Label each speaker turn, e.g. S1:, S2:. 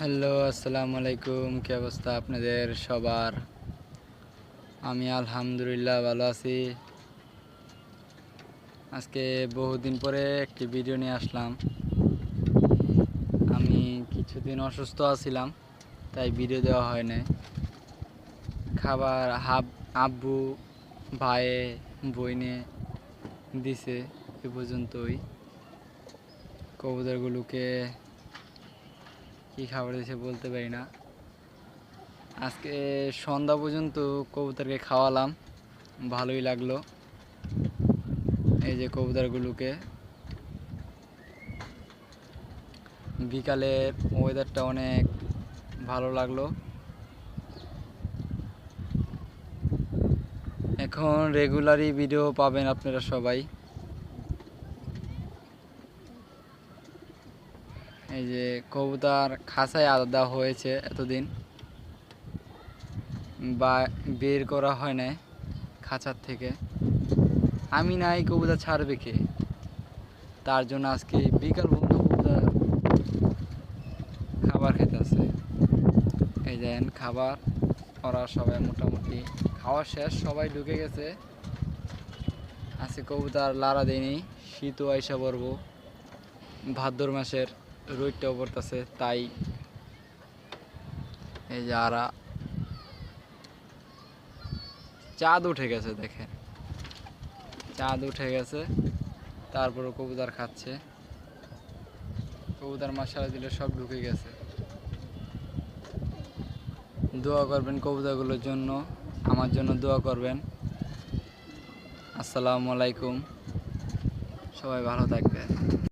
S1: Hello, আসসালামু আলাইকুম। কি অবস্থা আপনাদের সবার? আমি আলহামদুলিল্লাহ ভালো আছি। আজকে বহুদিন পরে একটি ভিডিও নিয়ে আসলাম। আমি কিছুদিন অসুস্থ আছিলাম, তাই ভিডিও দেওয়া হয় নাই। খাবার আব্বু, ভাইয়ে, বইনে দিছে এ পর্যন্তই। কবুতরগুলোকে কি খাবার দিয়েছে বলতে পারি না। আজকে সন্ধ্যা পর্যন্ত কবুতরকে খাওয়ালাম, ভালোই লাগলো। এই যে কবুতরগুলোকে, বিকালের ওয়েদারটা অনেক ভালো লাগলো। এখন রেগুলারই ভিডিও পাবেন আপনারা সবাই। এই যে কবুতর খাঁচায় আলাদা দেওয়া হয়েছে, এতদিন বা বের করা হয় না খাঁচার থেকে। আমি নাই, কবুতর ছাড়বে কে? তার জন্য আজকে বিকাল পর্যন্ত কবুতর খাবার খেতেছে। এই দেন খাবার, ওরা সবাই মোটামুটি খাওয়া শেষ, সবাই ঢুকে গেছে। আজকে কবুতর লাড়া দেয়নি, শীতও আইসা পড়বো, ভাদ্র মাসের রোদটাও পড়তেছে, তাই এই যে আরা চাঁদ উঠে গেছে, দেখেন চাঁদ উঠে গেছে। তারপরও কবুতর খাচ্ছে। কবুতর মাশাআল্লাহ দিলে সব ঢুকে গেছে। দোয়া করবেন কবুতরগুলোর জন্য, আমার জন্য দোয়া করবেন। আসসালামু আলাইকুম, সবাই ভালো থাকবেন।